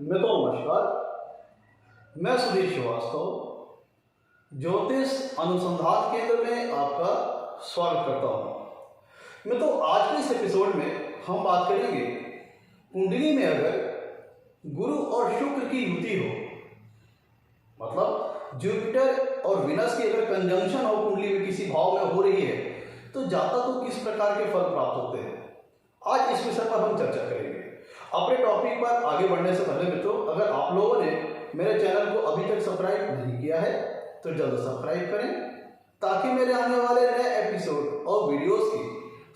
मित्रों नमस्कार। मैं सुधीर श्रीवास्तव ज्योतिष अनुसंधान केंद्र में आपका स्वागत करता हूँ। मित्रों आज के इस एपिसोड में हम बात करेंगे कुंडली में अगर गुरु और शुक्र की युति हो, मतलब जुपिटर और विनस की अगर कंजंक्शन हो कुंडली में किसी भाव में हो रही है तो जातक को किस प्रकार के फल प्राप्त होते हैं। आज इस विषय पर हम चर्चा करेंगे। अपने टॉपिक पर आगे बढ़ने से पहले मित्रों, अगर आप लोगों ने मेरे चैनल को अभी तक सब्सक्राइब नहीं किया है तो जल्द सब्सक्राइब करें ताकि मेरे आने वाले नए एपिसोड और वीडियोस की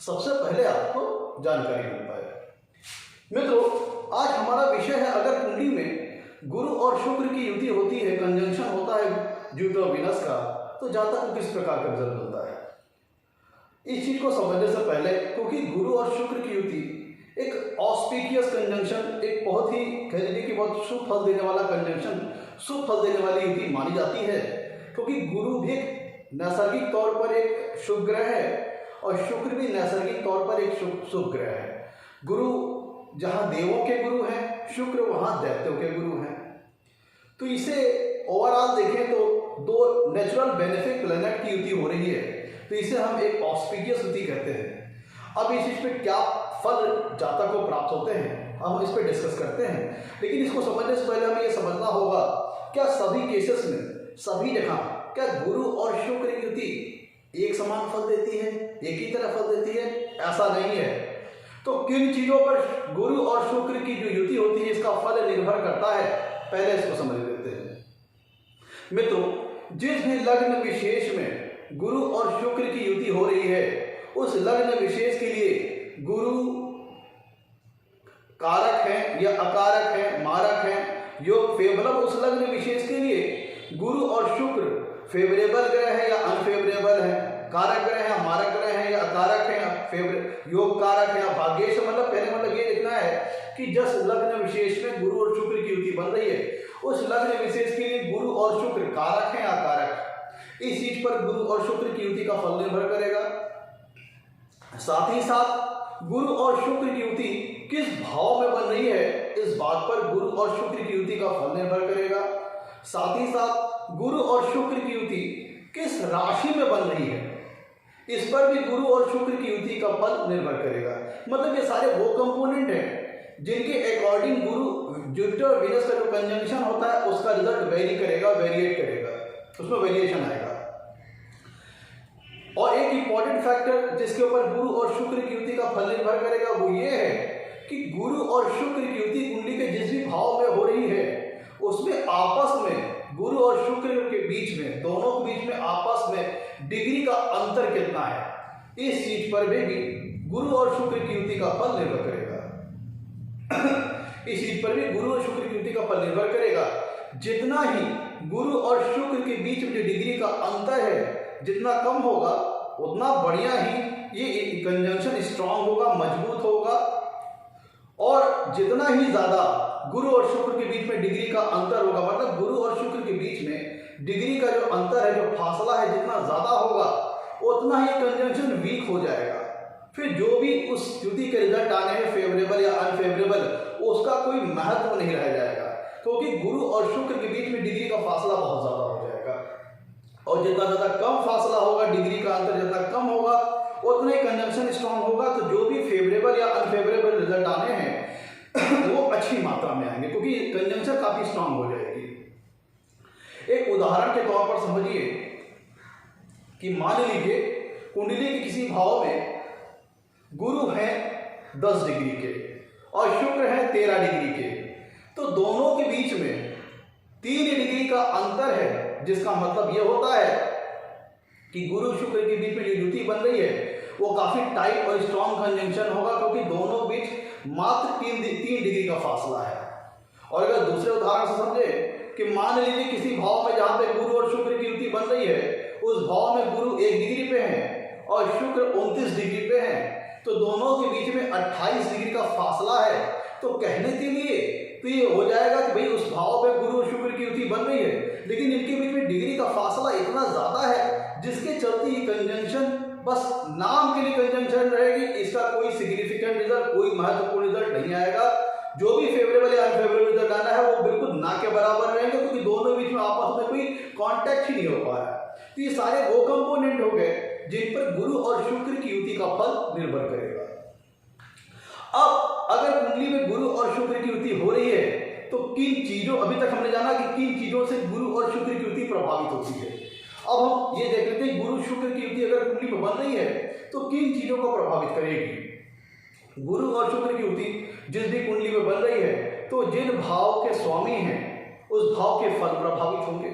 सबसे पहले आपको जानकारी मिल पाए। मित्रों आज हमारा विषय है अगर कुंडली में गुरु और शुक्र की युति होती है, कंजंक्शन होता है जुपिटर और विनस का, तो जातक को किस प्रकार का रिजल्ट मिलता है। इस चीज को समझने से पहले, क्योंकि गुरु और शुक्र की युति एक ऑस्पिशियस कंजंक्शन, एक बहुत ही कह लीजिए कि बहुत शुभ फल देने वाला कंजंक्शन, शुभ फल देने वाली युति मानी जाती है, क्योंकि गुरु भी नैसर्गिक तौर पर एक शुभ ग्रह है और शुक्र भी नैसर्गिक तौर पर एक शुभ ग्रह है। गुरु जहाँ देवों के गुरु हैं, शुक्र वहाँ दैत्यों के गुरु हैं। तो इसे ओवरऑल देखें तो दो नेचुरल बेनिफिक प्लैनेट की युति हो रही है, तो इसे हम एक ऑस्पिशियस युति कहते हैं। अब इस चीज पे क्या फल जातक को प्राप्त होते हैं हम इस पे डिस्कस करते हैं, लेकिन इसको समझने से पहले हमें यह समझना होगा क्या सभी केसेस में, सभी जगह क्या गुरु और शुक्र की युति एक समान फल देती है, एक ही तरह फल देती है? ऐसा नहीं है। तो किन चीजों पर गुरु और शुक्र की जो युति होती है इसका फल निर्भर करता है, पहले इसको समझ लेते हैं। मित्रों जिस भी लग्न विशेष में गुरु और शुक्र की युति हो रही है उस लग्न विशेष के लिए गुरु कारक है या अकारक है, मारक है, योग फेवरल उस लग्न विशेष के लिए गुरु और शुक्र फेवरेबल ग्रह है या अनफेवरेबल है, कारक ग्रह है, मारक ग्रह है या अकारक है, योग कारक है या भाग्येश। मतलब पहले मतलब ये लिखना है कि जिस लग्न विशेष में गुरु और शुक्र की युति बन रही है उस लग्न विशेष के लिए गुरु और शुक्र कारक है या अकारक। इस चीज पर गुरु और शुक्र की युति का फल निर्भर करेगा। साथ ही साथ गुरु और शुक्र की युति किस भाव में बन रही है इस बात पर गुरु और शुक्र की युति का फल निर्भर करेगा। साथ ही साथ गुरु और शुक्र की युति किस राशि में बन रही है इस पर भी गुरु और शुक्र की युति का फल निर्भर करेगा। मतलब ये सारे वो कंपोनेंट हैं जिनके अकॉर्डिंग गुरु जुपिटर और विनस का जो कंजंक्शन होता है उसका रिजल्ट वेरी करेगा, वेरिएट करेगा, उसमें वेरिएशन आएगा। और एक इंपॉर्टेंट फैक्टर जिसके ऊपर गुरु और शुक्र की युति का फल निर्भर करेगा वो ये है कि गुरु और शुक्र की युति कुंडली के जिस भी भाव में हो रही है उसमें आपस में गुरु और शुक्र के बीच में, दोनों के बीच में आपस में डिग्री का अंतर कितना है, इस चीज पर भी गुरु और शुक्र की युति का फल निर्भर करेगा। इस चीज पर भी गुरु और शुक्र की युति का फल निर्भर करेगा। जितना ही गुरु और शुक्र के बीच में जो डिग्री का अंतर है जितना कम होगा उतना बढ़िया ही ये कंजंक्शन स्ट्रांग होगा, मजबूत होगा। और जितना ही ज्यादा गुरु और शुक्र के बीच में डिग्री का अंतर होगा, मतलब गुरु और शुक्र के बीच में डिग्री का जो अंतर है, जो फासला है, जितना ज्यादा होगा उतना ही कंजंक्शन वीक हो जाएगा। फिर जो भी उस युति के रिजल्ट आने हैं फेवरेबल या अनफेवरेबल, उसका कोई महत्व नहीं रह जाएगा, क्योंकि गुरु और शुक्र के बीच में डिग्री का फासला बहुत ज्यादा हो जाएगा। और जितना ज्यादा कम फासला होगा, डिग्री का अंतर जितना कम होगा उतना ही कंजंक्शन स्ट्रांग होगा। तो जो भी फेवरेबल या अनफेवरेबल रिजल्ट आने हैं वो अच्छी मात्रा में आएंगे, क्योंकि कंजंक्शन काफी स्ट्रांग हो जाएगी। एक उदाहरण के तौर पर समझिए कि मान लीजिए कुंडली के किसी भाव में गुरु है 10 डिग्री के और शुक्र है 13 डिग्री के, तो दोनों के बीच में 3 डिग्री का अंतर है, जिसका मतलब यह होता है कि गुरु शुक्र के बीच में जो युति बन रही है वो काफी टाइट और स्ट्रॉन्ग कंजंक्शन होगा, क्योंकि दोनों बीच मात्र 3 डिग्री का फासला है। और अगर दूसरे उदाहरण से समझे कि मान लीजिए किसी भाव में जहां पे गुरु और शुक्र की युति बन रही है उस भाव में गुरु 1 डिग्री पे है और शुक्र 29 डिग्री पे है, तो दोनों के बीच में 28 डिग्री का फासला है। तो कहने के लिए तो ये हो जाएगा कि भाई उस भाव पे गुरु और शुक्र की युति बन रही है, लेकिन इनके बीच में डिग्री का फासला इतना ज्यादा है जिसके चलते ये कंजंक्शन बस नाम के लिए कंजंक्शन रहेगी, इसका कोई सिग्निफिकेंट रिजल्ट, कोई महत्वपूर्ण रिजल्ट नहीं आएगा। जो भी फेवरेबल या अनफेवरेबल रिजल्ट आना है वो बिल्कुल ना के बराबर रहेंगे, क्योंकि दोनों बीच में आपस में कोई कांटेक्ट ही नहीं हो पा रहा है। तो ये सारे वो कंपोनेंट हो गए जिन पर गुरु और शुक्र की युति का फल निर्भर करेगा। अब अगर कुंडली में गुरु और शुक्र की युति हो रही है तो किन चीजों, अभी तक हमने जाना कि किन चीजों से गुरु और शुक्र की युति प्रभावित होती है। अब हम ये देख लेते हैं गुरु शुक्र की युति अगर कुंडली में बन रही है तो किन चीजों को प्रभावित करेगी। गुरु और शुक्र की युति जिस भी कुंडली में बन रही है तो जिन भाव के स्वामी हैं उस भाव के फल प्रभावित होंगे।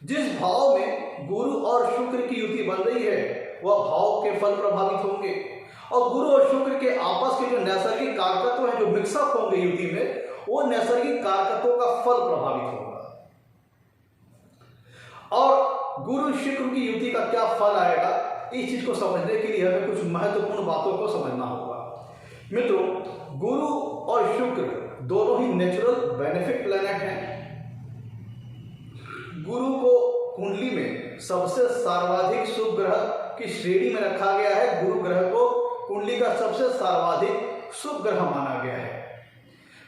जिस भाव में गुरु और शुक्र की युति बन रही है वह भाव के फल प्रभावित होंगे, और गुरु और शुक्र के आपस के जो नैसर्गिक कारकत्व हैं जो मिक्सअप होंगे युति में, वो नैसर्गिक कारकत्वों का फल प्रभावित होगा। और गुरु शुक्र की युति का क्या फल आएगा, इस चीज को समझने के लिए हमें कुछ महत्वपूर्ण बातों को समझना होगा। मित्रों, गुरु और शुक्र दोनों ही नेचुरल बेनिफिट प्लैनेट हैं। गुरु को कुंडली में सबसे सर्वाधिक शुभ ग्रह की श्रेणी में रखा गया है। गुरु ग्रह को कुंडली का सबसे सर्वाधिक शुभ ग्रह माना गया है।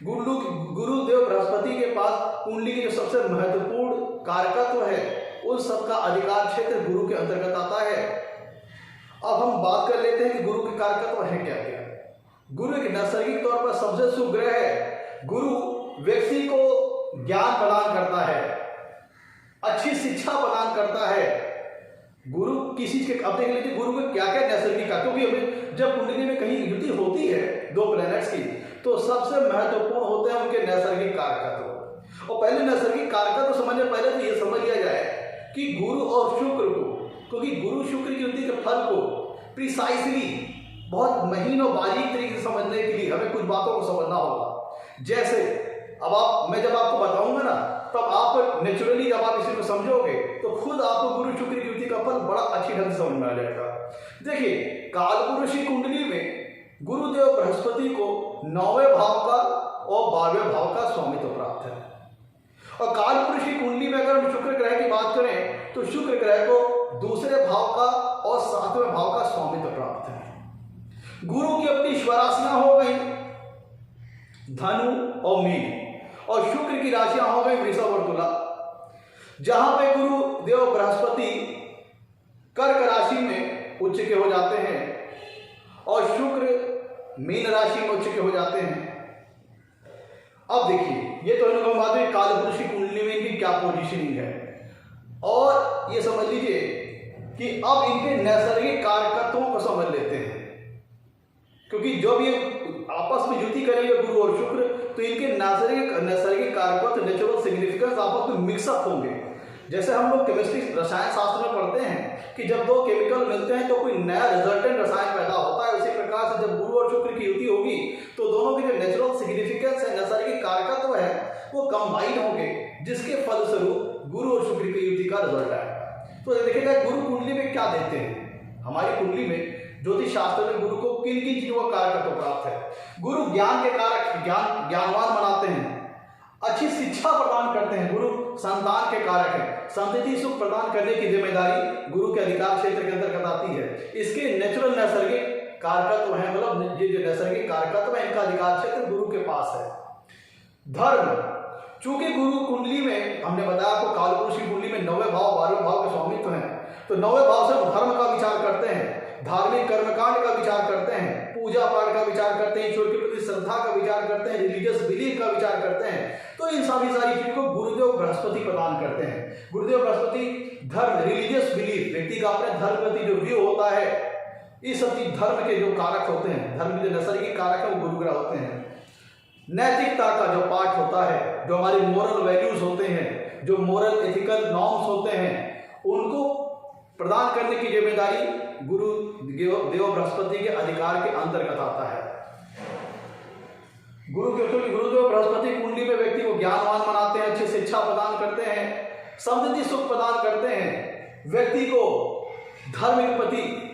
गुरुदेव बृहस्पति के पास कुंडली के जो सबसे महत्वपूर्ण कारकत्व है उन सबका अधिकार क्षेत्र गुरु के अंतर्गत आता है। अब हम बात कर लेते हैं कि गुरु के कारकत्व है क्या क्या। गुरु एक नैसर्गिक तौर पर सबसे शुभ ग्रह है। गुरु व्यक्ति को ज्ञान प्रदान करता है, अच्छी शिक्षा प्रदान करता है। गुरु किसी के, अब देख लीजिए गुरु के क्या क्या नैसर्गिक का, क्योंकि अभी जब कुंडली में कहीं युति होती है दो प्लैनेट्स की तो सबसे महत्वपूर्ण होते हैं उनके नैसर्गिक कारकत्व। और पहले नैसर्गिक कारकत्व समझने पहले तो ये समझ लिया जाए कि गुरु और शुक्र को, क्योंकि गुरु शुक्र की युति के फल को प्रिसाइसली बहुत महीन और बारीक तरीके से समझने के लिए हमें कुछ बातों को समझना होगा। जैसे अब मैं जब आपको बताऊंगा ना तब आप नेचुरली जब आप इसी को समझोगे तो खुद आपको गुरु शुक्र की युति का फल बड़ा अच्छी ढंग से समझ में आ जाएगा। देखिए, कालपुरुष की कुंडली में गुरुदेव बृहस्पति को 9वें भाव का और 12वें भाव का स्वामित्व प्राप्त है। और कालपुरुष की कुंडली में अगर हम शुक्र ग्रह की बात करें तो शुक्र ग्रह को 2रे भाव का और 7वें भाव का स्वामित्व प्राप्त है। गुरु की अपनी स्वराशियां हो गई धनु और मीन, और शुक्र की राशियां हो गई वृषभ और तुला। जहां पे गुरु देव बृहस्पति कर्क राशि में उच्च के हो जाते हैं और शुक्र मीन राशि में उच्च के हो जाते हैं। अब देखिए, ये तो इनको बात है कालपुरुष की कुंडली में इनकी क्या पोजीशनिंग है, और ये समझ लीजिए कि अब इनके नैसर्गिक कारकत्वों को समझ लेते हैं। क्योंकि जब ये आपस में युति करेंगे गुरु और शुक्र तो इनके नैसर्गिक कारकत्व नेचुरल सिग्निफिकेंस आपस में मिक्सअप होंगे। जैसे हम लोग केमिस्ट्री रसायन शास्त्र में पढ़ते हैं कि जब 2 केमिकल मिलते हैं तो कोई नया रिजल्टेंट रसायन पैदा होता है। उसी प्रकार से जब गुरु और शुक्र की युति होगी तो दोनों के जो नेचुरल सिग्निफिकेंस है, नैसर्गिक कारकत्व है, वो कंबाइन होंगे, जिसके फलस्वरूप गुरु और शुक्र की युति का रिजल्ट आएगा। तो देखिएगा गुरु कुंडली में क्या देते हैं। हमारी कुंडली में ज्योतिष शास्त्र में गुरु को किन किन चीजों का कारकत्व प्राप्त है। गुरु ज्ञान के कारक, ज्ञानवान बनाते हैं, अच्छी शिक्षा प्रदान करते हैं। गुरु संतान के कारक हैं, संतति सुख प्रदान करने की जिम्मेदारी गुरु के अधिकार क्षेत्र के अंतर्गत आती है। इसके नेचुरल नैसर्गिक कारकत्व है, मतलब ये जो नैसर्गिक कारकत्व है इनका अधिकार क्षेत्र गुरु के पास है। धर्म, चूंकि गुरु कुंडली में हमने बताया आपको कालपुरुष की कुंडली में 9वें भाव 12वें भाव के स्वामित्व हैं, तो 9वें भाव से धर्म का विचार करते हैं, धार्मिक कर्मकांड का विचार करते हैं, पूजा पाठ का विचार करते हैं, ईश्वर के प्रति श्रद्धा का विचार करते हैं, रिलीजियस बिलीफ का विचार करते हैं। तो इन सारी चीजों को गुरुदेव बृहस्पति प्रदान करते हैं। गुरुदेव बृहस्पति धर्म, रिलीजियस बिलीफ, व्यक्ति का अपने धर्म प्रति जो व्यू होता है, ये सब चीज धर्म के जो कारक होते हैं, धर्म के जो नैसर्गिक कारक है वो गुरु ग्रह होते हैं। नैतिकता का जो पाठ होता है, जो हमारे मोरल वैल्यूज होते हैं, जो मोरल एथिकल नॉर्म्स होते हैं, उनको प्रदान करने की जिम्मेदारी गुरु देव बृहस्पति के अधिकार के अंतर्गत आता है। गुरुदेव बृहस्पति कुंडली में व्यक्ति को ज्ञानवान बनाते हैं, अच्छी शिक्षा प्रदान करते हैं, समृद्धि सुख प्रदान करते हैं, व्यक्ति को धर्म के प्रति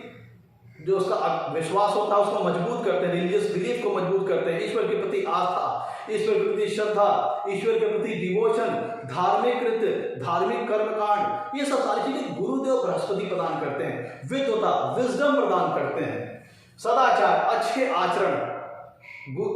जो उसका विश्वास होता है उसको मजबूत करते हैं, रिलीजियस बिलीफ को मजबूत करते हैं, ईश्वर के प्रति आस्था, ईश्वर के प्रति श्रद्धा, ईश्वर के प्रति डिवोशन, धार्मिक कृत्य, धार्मिक कर्मकांड, ये सब सारी चीजें गुरुदेव बृहस्पति प्रदान करते हैं। विद्वता, विजडम प्रदान करते हैं, सदाचार, अच्छे आचरण।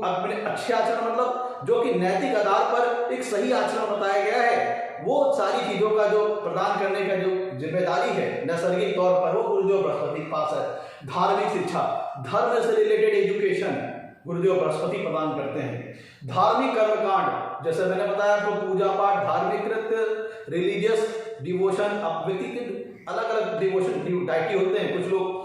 अपने अच्छे आचरण मतलब जो कि नैतिक आधार पर एक सही आचरण बताया गया है, वो सारी चीजों का जो प्रदान करने का जो जिम्मेदारी है नैसर्गिक तौर पर वो गुरुदेव बृहस्पति के पास है। धार्मिक शिक्षा, धर्म से रिलेटेड एजुकेशन गुरुदेव बृहस्पति प्रदान करते हैं। धार्मिक कर्मकांड, जैसे मैंने बताया आपको, पूजा पाठ, धार्मिक कृत्य, रिलीजियस डिवोशन। अब व्यक्ति के अलग अलग डिवोशन डाइटी होते हैं, कुछ लोग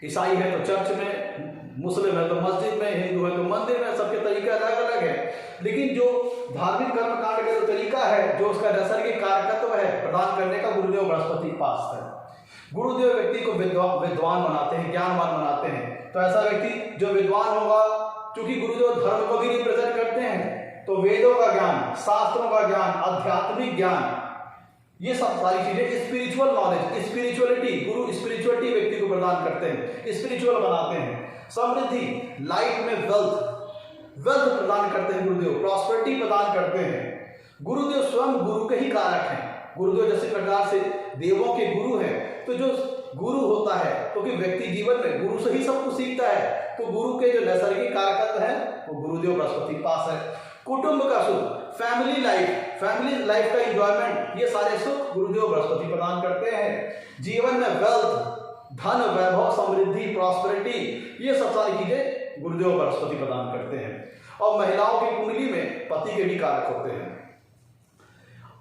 ईसाई है तो चर्च में, मुस्लिम है तो मस्जिद में, हिंदू है तो मंदिर में, सबके तरीके अलग अलग है। लेकिन जो धार्मिक कर्मकांड का जो तरीका है, जो उसका नैसर्गिक कारकत्व है प्रदान करने का, गुरुदेव बृहस्पति के पास है। गुरुदेव व्यक्ति को विद्वान बनाते हैं, ज्ञानवान बनाते हैं। तो ऐसा व्यक्ति जो विद्वान होगा, क्योंकि गुरुदेव धर्म को भी रिप्रेजेंट करते हैं, तो वेदों का ज्ञान, शास्त्रों का ज्ञान, आध्यात्मिक ज्ञान, ये सब सारी चीजें, स्पिरिचुअल नॉलेज, स्पिरिचुअलिटी, गुरु स्पिरिचुअलिटी व्यक्ति को प्रदान करते हैं, स्पिरिचुअल बनाते हैं। समृद्धि, लाइफ में वेल्थ प्रदान करते हैं गुरुदेव, प्रॉस्पेरिटी प्रदान करते हैं। गुरुदेव स्वयं गुरु के ही कारक हैं। गुरुदेव जैसे प्रकार से देवों के गुरु हैं, तो जो गुरु होता है, क्योंकि व्यक्ति जीवन में गुरु से ही सब कुछ सीखता है, तो गुरु के जो नैसर्गिक कारकत्व है वो गुरुदेव बृहस्पति के पास है। कुटुंब का सुख, फैमिली लाइफ का एंजॉयमेंट, ये सारे सुख गुरुदेव बृहस्पति प्रदान करते हैं। जीवन में वेल्थ, धन, वैभव, समृद्धि, प्रॉस्पेरिटी, ये सब सारी चीजें गुरुदेव बृहस्पति प्रदान करते हैं। और महिलाओं की कुंडली में पति के भी कारक होते हैं।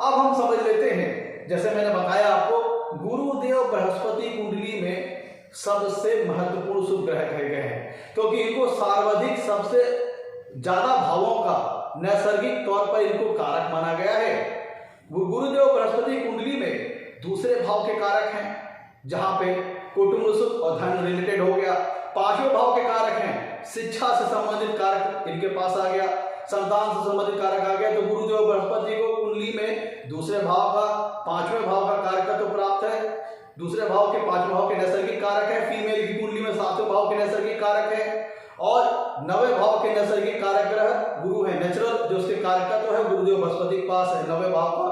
अब हम समझ लेते हैं, जैसे मैंने बताया आपको, गुरुदेव बृहस्पति कुंडली में सबसे महत्वपूर्ण शुभ ग्रह कहे गए हैं, क्योंकि इनको सर्वाधिक सबसे ज्यादा भावों का नैसर्गिक तौर पर इनको कारक माना गया है। गुरुदेव बृहस्पति कुंडली में दूसरे भाव के कारक हैं, जहां पे कुटुंब सुख और धन रिलेटेड हो गया। पांचवें भाव के कारक हैं, शिक्षा से संबंधित कारक इनके पास आ गया, संतान से संबंधित कारक आ गया। तो गुरुदेव बृहस्पति को कुंडली में दूसरे भाव का, पांचवें भाव का कारक तो प्राप्त है। दूसरे भाव के, पांचवें भाव के नैसर्गिक कारक है। फीमेल की कुंडली में सातवें भाव के नैसर्गिक कारक है, और नवे भाव के नैसर्गिक कारक ग्रह गुरु है। नेचुरल जो उसके कारक तो है गुरुदेव बृहस्पति के पास है नवे भाव का।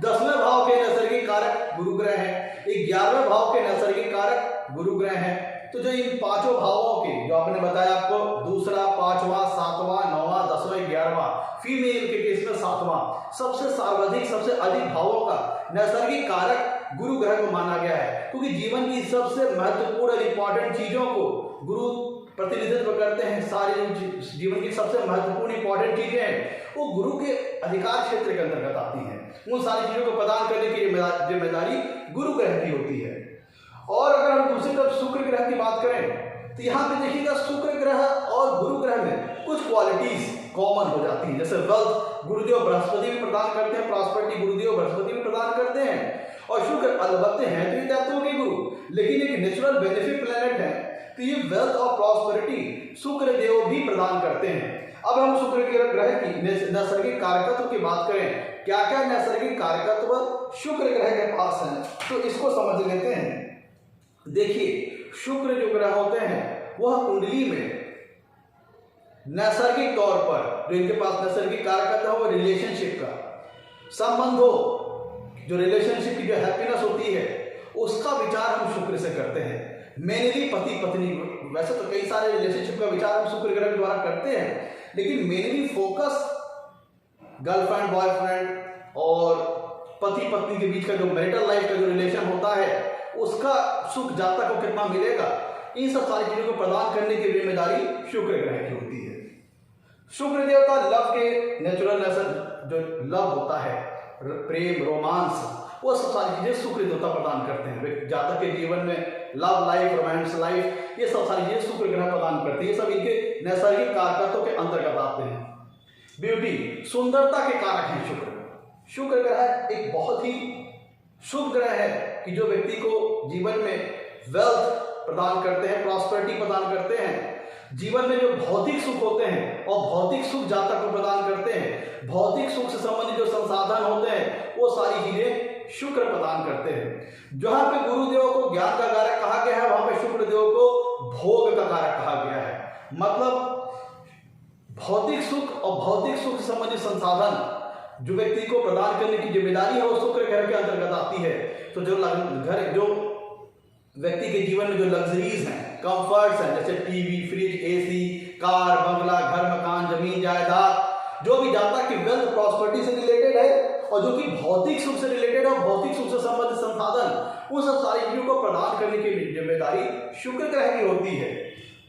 10वें भाव के नैसर्गिक कारक गुरु ग्रह है। 11वें भाव के नैसर्गिक कारक गुरु ग्रह है। तो जो इन पांचों भावों के, जो आपने बताया आपको, दूसरा, पांचवा, सातवां, नौवां, 10वां, 11वां, फीमेल के केस में 7वां, सबसे सर्वाधिक, सबसे अधिक भावों का नैसर्गिक कारक गुरु ग्रह को माना गया है, क्योंकि जीवन की सबसे महत्वपूर्ण और इंपॉर्टेंट चीजों को गुरु प्रतिनिधित्व करते हैं। सारी जीवन की सबसे महत्वपूर्ण इंपॉर्टेंट चीजें हैं, वो गुरु के अधिकार क्षेत्र के अंतर्गत आती हैं। उन सारी चीजों को प्रदान करने की जिम्मेदारी गुरु ग्रह की होती है। और अगर हम दूसरी तरफ शुक्र ग्रह की बात करें, तो यहाँ पे देखिएगा, शुक्र ग्रह और गुरु ग्रह में कुछ क्वालिटीज कॉमन हो जाती हैं। जैसे वेल्थ गुरुदेव बृहस्पति भी प्रदान करते हैं, प्रॉस्पेरिटी गुरुदेव बृहस्पति भी प्रदान करते हैं। और शुक्र अलबत्ते हैं तो ये तत्वों के गुरु, लेकिन एक नेचुरल बेनिफिट प्लेनेट है, तो ये वेल्थ और प्रॉस्पेरिटी शुक्र देव भी प्रदान करते हैं। अब हम शुक्र ग्रह की नैसर्गिक कारकत्व की बात करें, क्या क्या नैसर्गिक कारकत्व शुक्र ग्रह के पास हैं, तो इसको समझ लेते हैं। देखिए, शुक्र जो ग्रह होते हैं वह कुंडली में नैसर्गिक तौर पर जो इनके पास नैसर्गिक कारकत्व है वो रिलेशनशिप का, संबंधों, जो रिलेशनशिप की जो हैप्पीनेस होती है उसका विचार हम शुक्र से करते हैं। मेनली पति पत्नी, वैसे तो कई सारे रिलेशनशिप का विचार हम शुक्र ग्रह के द्वारा करते हैं, लेकिन मेनली फोकस गर्लफ्रेंड बॉयफ्रेंड और पति पत्नी के बीच का जो मैरिटल लाइफ का जो रिलेशन होता है उसका सुख जातक को कितना मिलेगा, इन सब सारी चीजों को प्रदान करने की जिम्मेदारी शुक्र ग्रह की होती है। शुक्र देवता लव के नेचुरल जो लव होता है, प्रेम, रोमांस, वो सब सारी चीजें शुक्र देवता प्रदान करते हैं। जातक के जीवन में लव लाइफ, रोमांस लाइफ, ये सब सारी चीजें शुक्र ग्रह प्रदान करते हैं। ये सब इनके नैसर्गिक कारकत्वों के अंतर्गत आते हैं। ब्यूटी, सुंदरता के कारक हैं शुक्र। शुक्र ग्रह एक बहुत ही शुभ ग्रह है कि जो व्यक्ति को जीवन में वेल्थ प्रदान करते हैं, प्रॉस्पेरिटी प्रदान करते हैं। जीवन में जो भौतिक सुख होते हैं और भौतिक सुख जातक को प्रदान करते हैं, भौतिक सुख से संबंधित जो संसाधन होते हैं वो सारी चीजें शुक्र प्रदान करते हैं। जहां पे गुरुदेव को ज्ञान का कारक कहा गया है, वहां पे शुक्र देव को भोग का कारक कहा गया है। मतलब भौतिक सुख और भौतिक सुख से संबंधित संसाधन जो व्यक्ति को प्रदान करने की जिम्मेदारी है वो शुक्र ग्रह के अंतर्गत आती है। तो जो व्यक्ति के जीवन में जो लग्जरीज हैं, कंफर्ट्स हैं, जैसे टीवी, फ्रिज, एसी, कार, बंगला, घर, मकान, जमीन, जायदाद, जो भी जातक की वेल्थ प्रॉस्पेरिटी से रिलेटेड है और जो कि भौतिक सुख से रिलेटेड है, भौतिक सुख से संबंधित संसाधन, उन सब सारी चीजों को प्रदान करने की जिम्मेदारी शुक्र ग्रह की होती है।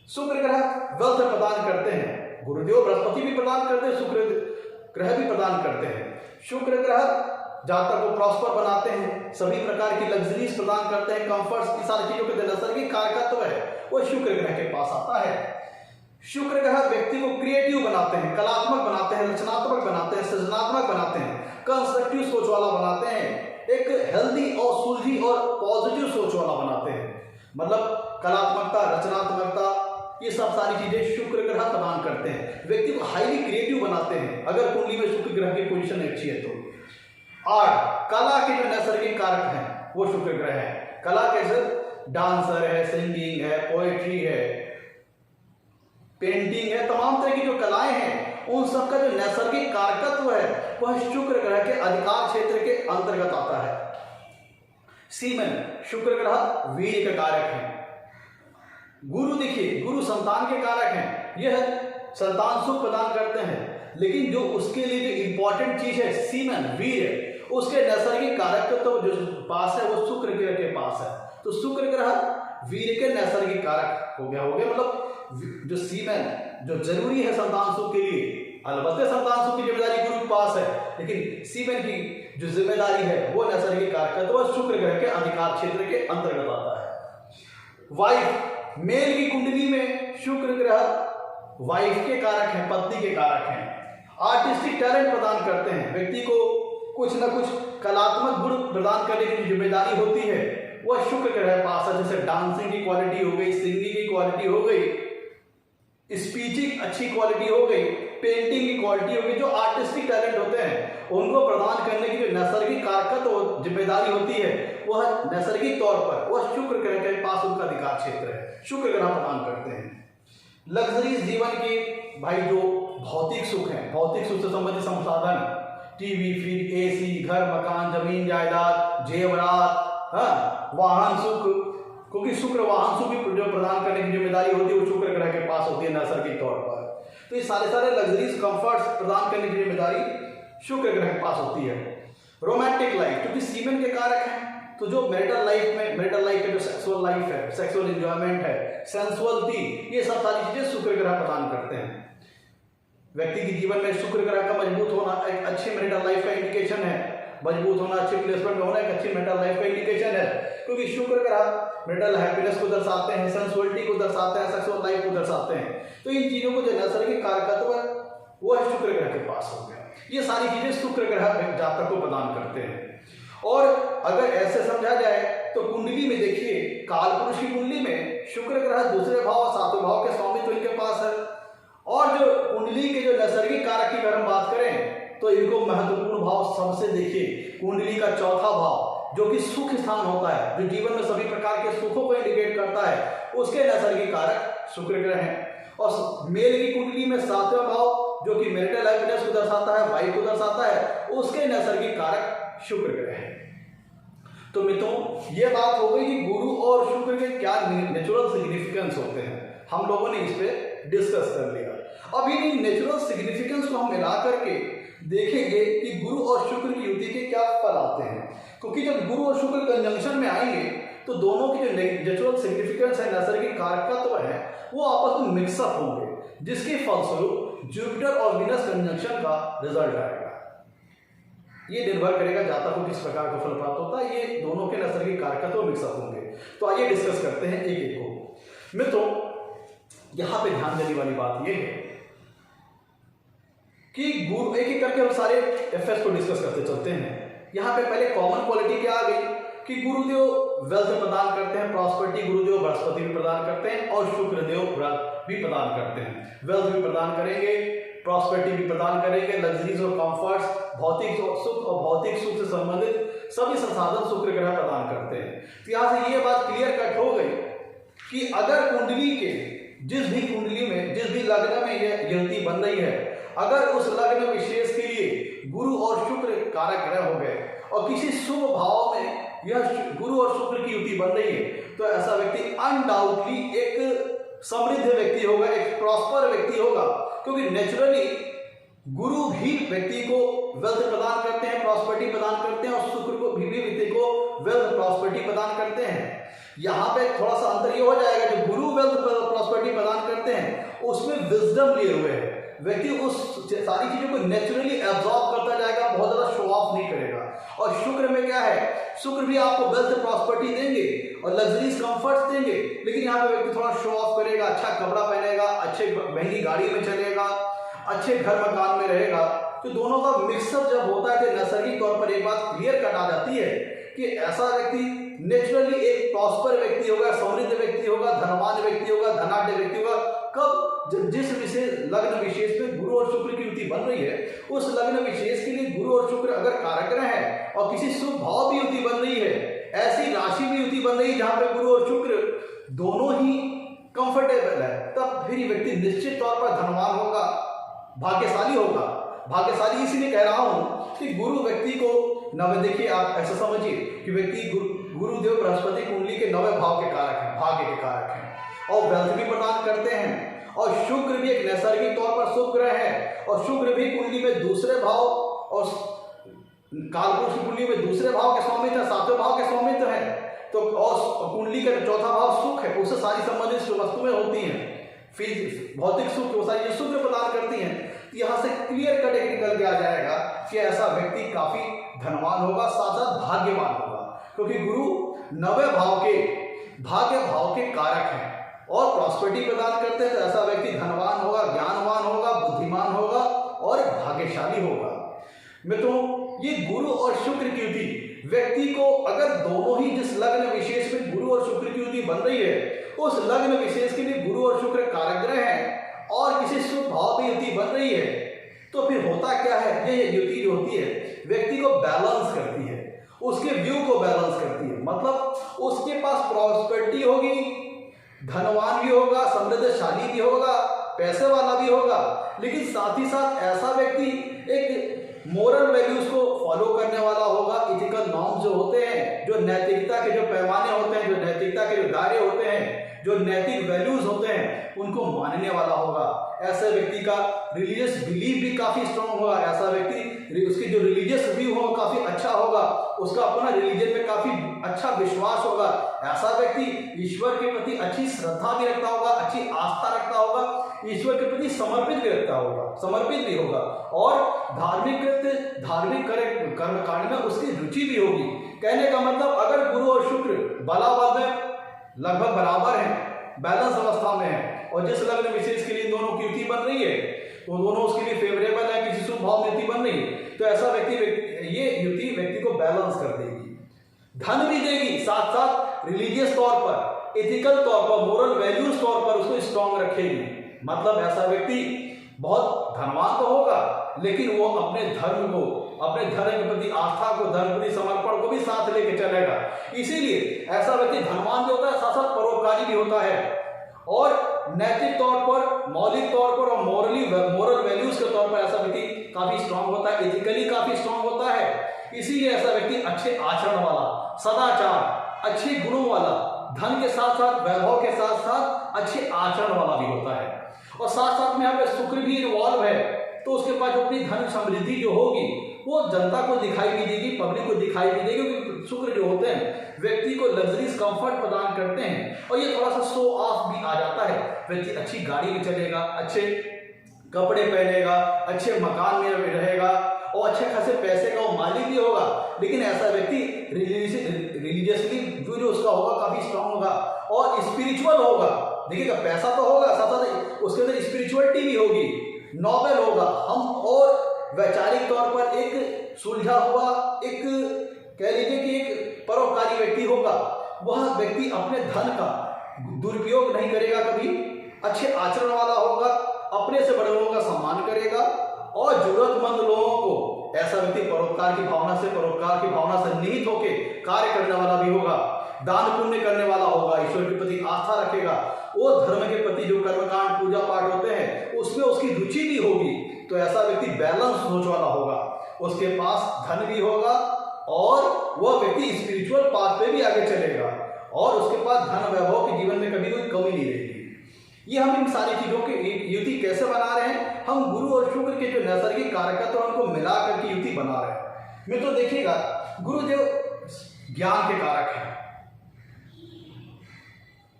शुक्र ग्रह वेल्थ प्रदान करते हैं, गुरुदेव बृहस्पति भी प्रदान करते हैं, शुक्र ग्रह भी प्रदान करते हैं। शुक्र ग्रह जातक को प्रॉस्पर बनाते हैं, सभी प्रकार की लग्जरीज प्रदान करते हैं, कंफर्ट्स, की सारी चीजों के नैसर्गिक कारकत्व है वो शुक्र ग्रह के पास आता है। शुक्र ग्रह व्यक्ति को क्रिएटिव बनाते हैं, कलात्मक बनाते हैं, रचनात्मक बनाते हैं, सृजनात्मक बनाते हैं, कंस्ट्रक्टिव सोच वाला बनाते हैं, एक हेल्दी और सुलझी और पॉजिटिव सोच वाला बनाते हैं। मतलब कलात्मकता, रचनात्मकता, ये सब सारी चीजें शुक्र ग्रह प्रदान करते हैं, व्यक्ति को हाईली क्रिएटिव बनाते हैं अगर कुंडली में शुक्र ग्रह की पोजीशन अच्छी है तो। और कला के जो नैसर्गिक कारक हैं वो शुक्र ग्रह है। कला कैसे? डांसर है, सिंगिंग है, पोएट्री है, पेंटिंग है, तमाम तरह की जो कलाएं हैं उन सब का जो नैसर्गिक कारकत्व है वह शुक्र ग्रह के अधिकार क्षेत्र के अंतर्गत आता है। सीमन, शुक्र ग्रह वीर्य का कारक है। गुरु देखिए, गुरु संतान के कारक हैं, यह संतान सुख प्रदान करते हैं, लेकिन जो उसके लिए जो इंपॉर्टेंट चीज है सीमन, वीर्य, उसके नैसर्गिक कारक तो जो पास है वो शुक्र ग्रह के पास है। तो शुक्र ग्रह वीर्य के नैसर्गिक कारक हो गया मतलब जो सीमन जो जरूरी है संतान सुख के लिए, अलबत्ते संतान सुख की जिम्मेदारी गुरु के पास है, लेकिन सीमन की जो जिम्मेदारी है वो नैसर्गिक कारक तो शुक्र ग्रह के अधिकार क्षेत्र के अंतर्गत आता है। वाइफ, मेल की कुंडली में शुक्र ग्रह वाइफ के कारक हैं, पत्नी के कारक हैं। आर्टिस्टिक टैलेंट प्रदान करते हैं, व्यक्ति को कुछ ना कुछ कलात्मक गुण प्रदान करने की जिम्मेदारी होती है वह शुक्र ग्रह पास है। जैसे डांसिंग की क्वालिटी हो गई, सिंगिंग की क्वालिटी हो गई, स्पीचिंग अच्छी क्वालिटी हो गई, पेंटिंग की क्वालिटी हो गई, जो आर्टिस्टिक टैलेंट होते हैं उनको प्रदान करने की जो नैसर्गिक कारकत्व और जिम्मेदारी होती है वह नैसर्गिक तौर पर वह शुक्र ग्रह के पास उनका अधिकार क्षेत्र है, शुक्र ग्रह प्रदान करते हैं। लग्जरीज जीवन की भाई जो भौतिक सुख है, भौतिक सुख से संबंधित संसाधन, टीवी, फ्रिज, एसी, घर, मकान, जमीन, जायदाद, जेवरात, वाहन सुख, क्योंकि शुक्र वाहन सुख भी जो प्रदान करने की जिम्मेदारी होती है वो शुक्र ग्रह के पास होती है नैसर्गिक तौर पर। तो ये सारे लग्जरीज कंफर्ट्स प्रदान करने की जिम्मेदारी शुक्र ग्रह के पास होती है। रोमांटिक लाइफ, क्योंकि सीमन के कारक हैं, तो जो मैरिटल लाइफ में जो सेक्सुअल लाइफ है, सेक्सुअल एंजॉयमेंट है, सेंसुअलिटी, ये सब सारी चीजें शुक्र ग्रह प्रदान करते हैं। व्यक्ति के जीवन में शुक्र ग्रह का मजबूत होना एक अच्छी मैरिटल लाइफ का इंडिकेशन है, मजबूत होना, अच्छे प्लेसमेंट में होना एक अच्छी मैरिटल लाइफ का इंडिकेशन है, क्योंकि शुक्र ग्रह मैरिटल हैप्पीनेस को दर्शाते हैं, सेंसुअलिटी को दर्शाते हैं, सेक्सुअल लाइफ को दर्शाते हैं। तो इन चीजों को जो नैसर्गिक कारकत्व है वो है शुक्र ग्रह के पास हो गया। ये सारी चीजें शुक्र ग्रह जातक को प्रदान करते हैं। और अगर ऐसे समझा जाए तो कुंडली में देखिए, कालपुरुष की कुंडली में शुक्र ग्रह दूसरे भाव और सातवें भाव के स्वामित्व इनके पास है। और जो कुंडली के जो नैसर्गिक कारक की अगर हम बात करें तो इनको महत्वपूर्ण भाव सबसे देखिए, कुंडली का चौथा भाव जो कि सुख स्थान होता है, जो जीवन में सभी प्रकार के सुखों को इंडिकेट करता है, उसके नैसर्गिक कारक शुक्र ग्रह है। और मेल की कुंडली में सातवां भाव जो कि मैरिटल हैप्पीनेस को दर्शाता है, वाइफ को दर्शाता है, उसके नैसर्गिक कारक शुक्र ग्रह है। तो मित्रों ये बात हो गई कि गुरु और शुक्र के क्या नेचुरल सिग्निफिकेंस होते हैं, हम लोगों ने इस पे डिस्कस कर लिया। अब इन नेचुरल सिग्निफिकेंस को हम मिला करके देखेंगे कि गुरु और शुक्र की युति के क्या फल आते हैं, क्योंकि जब गुरु और शुक्र कंजंक्शन में आएंगे तो दोनों की जो नेचुरल सिग्निफिकेंस है, नैसर्गिक कारकत्व है, वो आपस में मिक्सअप होंगे, जिसके फलस्वरूप जुपिटर और वीनस कंजंक्शन का रिजल्ट आएगा। ये निर्भर करेगा जातक को किस प्रकार का फल प्राप्त होता है, ये दोनों के नैसर्गिक कारकत्व मिक्सअप होंगे। तो आइए डिस्कस करते हैं एक एक को। मित्रों यहां पे ध्यान देने वाली बात यह है कि गुरु, एक एक करके हम सारे एफएस को डिस्कस करते चलते हैं। यहाँ पे पहले कॉमन क्वालिटी क्या आ गई कि गुरुदेव वेल्थ प्रदान करते हैं, प्रॉस्पेरिटी गुरुदेव बृहस्पति भी प्रदान करते हैं और शुक्रदेव भी प्रदान करते हैं। वेल्थ भी प्रदान करेंगे, प्रॉस्पेरिटी भी प्रदान करेंगे, लग्जरीज और कंफर्ट्स, भौतिक सुख और भौतिक सुख से संबंधित सभी संसाधन शुक्र ग्रह प्रदान करते हैं। तो यहाँ से ये बात क्लियर कट हो गई कि अगर कुंडली के जिस भी कुंडली में, जिस भी लग्न में यह युति बन रही है, अगर उस लग्न विशेष के लिए गुरु और शुक्र कारक ग्रह हो गए और किसी शुभ भाव में यह गुरु और शुक्र की युति बन रही है, तो ऐसा व्यक्ति अनडाउटली एक समृद्ध व्यक्ति होगा, एक प्रॉस्पर व्यक्ति होगा, क्योंकि नेचुरली गुरु भी व्यक्ति को वेल्थ प्रदान करते हैं, प्रॉस्पेरिटी प्रदान करते हैं, और शुक्र को भी व्यक्ति को वेल्थ प्रॉस्पेरिटी प्रदान करते हैं। यहाँ पे थोड़ा सा अंतर ये हो जाएगा, जो गुरु वेल्थ प्रॉस्पेरिटी प्रदान करते हैं उसमें विजडम लिए हुए है, व्यक्ति उस सारी चीजों को नेचुरली एब्जॉर्ब करता जाएगा, बहुत ज्यादा शो ऑफ नहीं करेगा। और शुक्र में क्या है, शुक्र भी आपको वेल्थ प्रॉस्पेरिटी देंगे और लग्जरीज कंफर्ट्स देंगे, लेकिन यहाँ पे व्यक्ति थोड़ा शो ऑफ करेगा, अच्छा कपड़ा पहनेगा, अच्छे महंगी गाड़ी में चलेगा, अच्छे घर मकान में रहेगा। तो दोनों का मिक्सअप जब होता है तो नैसर्गिक तौर पर एक बात क्लियर कट आ जाती है कि ऐसा व्यक्ति नेचुरली एक प्रॉस्पर व्यक्ति होगा, समृद्ध व्यक्ति होगा, धनवान व्यक्ति होगा, धनाढ्य व्यक्ति होगा। कब, जब जिस विशेष लग्न विशेष में गुरु और शुक्र की युति बन रही है, उस लग्न विशेष के लिए गुरु और शुक्र अगर कारक ग्रह है और किसी शुभ भाव भी युति बन रही है, ऐसी राशि भी युति बन रही है जहां पे गुरु और शुक्र दोनों ही कंफर्टेबल है, तब फिर व्यक्ति निश्चित तौर पर धनवान होगा, भाग्यशाली होगा। भाग्यशाली इसलिए कह रहा हूं कि गुरु व्यक्ति को नवे, देखिए आप ऐसा समझिए कि व्यक्ति गुरुदेव बृहस्पति कुंडली के 9वें भाव के कारक हैं, भाग्य के कारक हैं, और वेल्थ भी प्रदान करते हैं। और शुक्र भी एक नैसर्गिक तौर पर शुभ ग्रह है, और शुक्र भी कुंडली में दूसरे भाव और कालपुरुष की कुंडली में दूसरे भाव के स्वामित्व है, 7वें भाव के स्वामित्व है। तो और कुंडली का चौथा भाव सुख है, उससे सारी संबंधित वस्तुएं होती हैं, भौतिक सुख, वो सारी शुक्र प्रदान करती हैं। यहाँ से क्लियर कट निकल के आ जाएगा कि ऐसा व्यक्ति काफी धनवान होगा, साथ साथ भाग्यवान होगा, क्योंकि गुरु 9वें भाव के भाग्य भाव के कारक हैं और प्रॉस्पेरिटी प्रदान करते हैं। तो ऐसा व्यक्ति धनवान होगा, ज्ञानवान होगा, बुद्धिमान होगा और भाग्यशाली होगा। मित्रों, ये गुरु और शुक्र की युति व्यक्ति को, अगर दोनों ही जिस लग्न विशेष में गुरु और शुक्र की युति बन रही है, उस लग्न विशेष के लिए गुरु और शुक्र कारक ग्रह है और किसी शुभ भाव में युति बन रही है, तो फिर होता क्या है, ये युति जो होती है व्यक्ति को बैलेंस करती है, उसके व्यू को बैलेंस करती है। मतलब उसके पास प्रॉस्पेरिटी होगी, धनवान भी होगा, समृद्धशाली भी होगा, पैसे वाला भी होगा, लेकिन साथ ही साथ ऐसा व्यक्ति एक मोरल वैल्यूज को फॉलो करने वाला होगा। इथिकल नॉर्म्स जो होते हैं, जो नैतिकता के जो पैमाने होते हैं, जो नैतिकता के जो दायरे होते हैं, जो नैतिक वैल्यूज होते हैं, उनको मानने वाला होगा। ऐसे व्यक्ति का रिलीजियस बिलीफ भी काफी स्ट्रांग होगा, ऐसा व्यक्ति उसकी जो रिलीजियस व्यू हो काफी अच्छा होगा, उसका अपना रिलीजन में काफी अच्छा विश्वास होगा। ऐसा व्यक्ति ईश्वर के प्रति अच्छी श्रद्धा भी रखता होगा, अच्छी आस्था रखता होगा, ईश्वर के प्रति समर्पित भी रखता होगा, समर्पित भी होगा, और धार्मिक कर्म कांड में उसकी रुचि भी होगी। कहने का मतलब, अगर गुरु और शुक्र बलाबल में लगभग बराबर हैं, बैलेंस अवस्था में है, और जिस लग्न विशेष के लिए दोनों की युति बन रही है वो दोनों उसके लिए फेवरेबल है, किसी शुभ भाव में युति बन रही है, तो ऐसा ये युति व्यक्ति को बैलेंस कर देगी, धन भी देगी, साथ साथ रिलीजियस तौर पर, एथिकल तौर पर, मोरल वैल्यूज तौर पर उसको स्ट्रांग रखेगी। मतलब ऐसा व्यक्ति बहुत धनवान तो होगा, लेकिन वो अपने धर्म को, अपने धर्म के प्रति आस्था को, धर्म के प्रति समर्पण को भी साथ लेके चलेगा। इसीलिए ऐसा व्यक्ति धनवान भी होता है, साथ साथ परोपकारी भी होता है, और नैतिक तौर पर, मौलिक तौर पर और मोरल वैल्यूज के तौर पर ऐसा व्यक्ति काफी स्ट्रांग होता है, एथिकली काफी स्ट्रांग होता है। इसीलिए ऐसा व्यक्ति अच्छे आचरण वाला, सदाचार, अच्छे गुणों वाला, धन के साथ साथ, वैभव के साथ साथ अच्छे आचरण वाला भी होता है। और साथ साथ में यहाँ पे शुक्र भी इन्वॉल्व है, तो उसके पास अपनी धन समृद्धि जो होगी वो जनता को दिखाई भी देगी, पब्लिक को दिखाई भी देगी, क्योंकि शुक्र जो होते हैं व्यक्ति को लग्जरीज कंफर्ट प्रदान करते हैं, और ये थोड़ा सा शो ऑफ भी आ जाता है। व्यक्ति अच्छी गाड़ी में चलेगा, अच्छे कपड़े पहनेगा, अच्छे मकान में रहेगा, और अच्छे खासे पैसे का वो मालिक भी होगा, लेकिन ऐसा व्यक्ति रिलीजियसली व्यू जो उसका होगा काफी स्ट्रांग होगा और स्पिरिचुअल होगा। देखिएगा, पैसा तो होगा, साथ साथ उसके अंदर स्पिरिचुअलिटी भी होगी, नॉबल होगा, हम और वैचारिक तौर पर एक सुलझा हुआ, एक कह लीजिए कि एक परोपकारी व्यक्ति होगा। वह व्यक्ति अपने धन का दुरुपयोग नहीं करेगा कभी, अच्छे आचरण वाला होगा, अपने से बड़े लोगों का सम्मान करेगा, और जरूरतमंद लोगों को ऐसा व्यक्ति परोपकार की भावना से निहित होकर कार्य करने वाला भी होगा, दान पुण्य करने वाला होगा, ईश्वर के प्रति आस्था रखेगा, वो धर्म के प्रति जो कर्मकांड पूजा पाठ होते हैं उसमें उसकी रुचि भी होगी। तो ऐसा व्यक्ति बैलेंस सोच वाला होगा, उसके पास धन भी होगा और वह व्यक्ति स्पिरिचुअल पाथ पे भी आगे चलेगा, और उसके पास धन वैभव के जीवन में कभी कोई कमी नहीं रहेगी। ये हम इन सारी चीजों की युति कैसे बना रहे हैं? हम गुरु और शुक्र के जो नैसर्गिक कारकत्व है उनको मिला करके युति बना रहे हैं। मैं तो देखिएगा, गुरुदेव ज्ञान के कारक है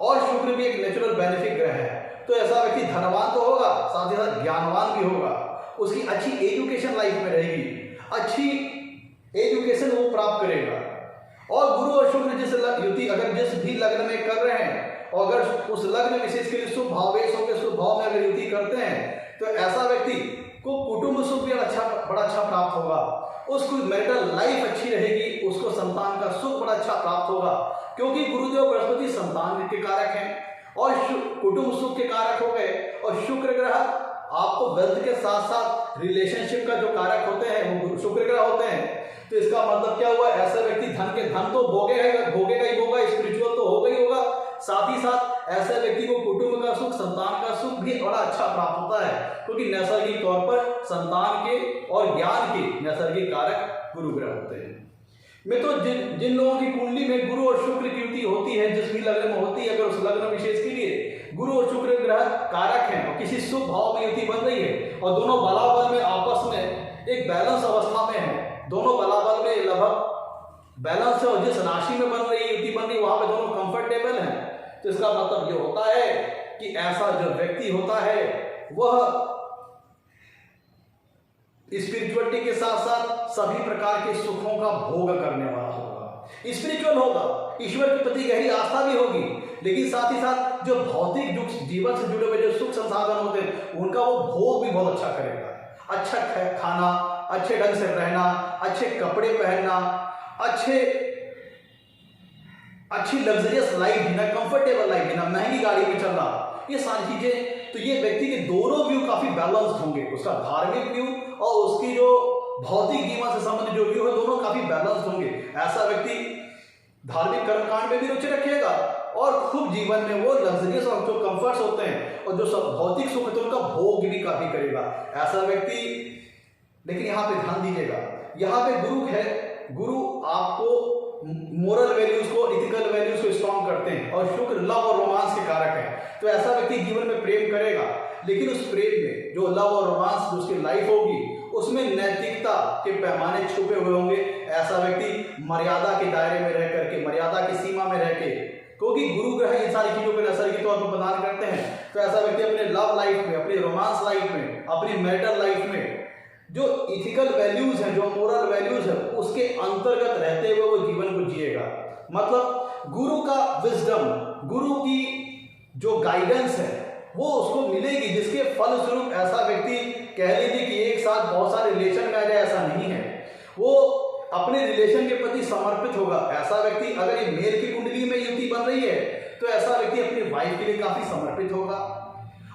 और शुक्र भी एक नेचुरल बेनिफिट ग्रह है, तो ऐसा व्यक्ति धनवान तो होगा, साथ ही साथ ज्ञानवान भी होगा, उसकी अच्छी एजुकेशन लाइफ में रहेगी, अच्छी एजुकेशन वो प्राप्त करेगा। और गुरु और शुक्र जिस युति अगर जिस भी लग्न में कर रहे हैं, और अगर उस लग्न विशेष के लिए शुभ भावेशों के शुभ भाव में अगर युति करते हैं, तो ऐसा व्यक्ति को कुटुंब सुख भी बड़ा अच्छा प्राप्त होगा, उसको मैरिटल लाइफ अच्छी रहेगी, उसको संतान का सुख बड़ा अच्छा प्राप्त होगा, क्योंकि गुरुदेव बृहस्पति संतान के कारक हैं और कुटुंब सुख के कारक हो गए। और शुक्र ग्रह आपको वेल्थ के साथ साथ रिलेशनशिप का जो कारक होते हैं वो शुक्र ग्रह होते हैं। तो इसका मतलब क्या हुआ? ऐसा व्यक्ति धन तो भोगेगा ही होगा, स्पिरिचुअल तो होगा ही होगा, साथ ही साथ ऐसे व्यक्ति को कुटुंब का सुख, संतान का सुख भी बड़ा अच्छा प्राप्त होता है, क्योंकि नैसर्गिक तौर पर संतान के और ज्ञान के नैसर्गिक कारक गुरु ग्रह होते हैं। मैं तो जिन लोगों की कुंडली में गुरु और शुक्र की युति होती है, जिस भी लग्न में होती है, अगर उस लग्न विशेष के लिए गुरु और शुक्र ग्रह कारक हैं और किसी शुभ भाव में युति बन रही है और दोनों बलाबल में आपस में एक बैलेंस अवस्था में है, दोनों बलाबल में लगभग बैलेंस है और जिस राशि में बन रही है युति बन रही है वहां पे दोनों कंफर्टेबल हैं, तो इसका मतलब ये होता है कि ऐसा जो व्यक्ति होता है वह स्पिरिचुअलिटी के साथ साथ सभी प्रकार के सुखों का भोग करने वाला होगा, स्पिरिचुअल होगा, ईश्वर के प्रति गहरी आस्था भी होगी, लेकिन साथ ही साथ जो भौतिक जीवन से जुड़े हुए जो सुख संसाधन होते हैं उनका वो भोग भी बहुत अच्छा करेगा। अच्छा खाना, अच्छे ढंग से रहना, अच्छे कपड़े पहनना, अच्छी लग्जरियस लाइफ जीना, कंफर्टेबल लाइफ जीना, महंगी गाड़ी में चलना, ये सारी चीजें, तो ये व्यक्ति के दोनों व्यू काफी बैलेंस्ड होंगे, उसका धार्मिक व्यू और उसकी जो भौतिक जीवन से संबंधित जो व्यू है दोनों काफी बैलेंस्ड होंगे। ऐसा व्यक्ति धार्मिक कर्मकांड में भी रुचि रखेगा और खूब जीवन में वो लग्जरियस और जो कंफर्ट्स होते हैं और जो सब भौतिक सुख होते हैं उनका भोग भी काफी करेगा ऐसा व्यक्ति। लेकिन यहाँ पे ध्यान दीजिएगा, यहाँ पे गुरु है, गुरु आपको मोरल वैल्यूज को, इथिकल वैल्यूज को स्ट्रॉन्ग करते हैं और शुक्र लव और रोमांस के कारक है, तो ऐसा व्यक्ति जीवन में प्रेम करेगा, लेकिन उस प्रेम में जो लव और रोमांस जो उसकी लाइफ होगी उसमें नैतिकता के पैमाने छुपे हुए होंगे। ऐसा व्यक्ति मर्यादा के दायरे में रह करके, मर्यादा की सीमा में रह के, क्योंकि गुरु ग्रह इन सारी चीजों पर असर के तौर पर प्रदान करते हैं, तो ऐसा व्यक्ति अपने लव लाइफ में, अपनी रोमांस लाइफ में, अपनी मैरिटल लाइफ में जो इथिकल वैल्यूज है, जो मोरल वैल्यूज है, उसके अंतर्गत रहते हुए वो जीवन को जिएगा। मतलब गुरु का विजडम, गुरु की जो गाइडेंस है वो उसको मिलेगी, जिसके फलस्वरूप ऐसा व्यक्ति कह लीजिए कि एक साथ बहुत सारे रिलेशन में आ जाए, ऐसा नहीं है, वो अपने रिलेशन के प्रति समर्पित होगा। ऐसा व्यक्ति अगर ये मेल की कुंडली में युति बन रही है तो ऐसा व्यक्ति अपनी वाइफ के लिए काफी समर्पित होगा,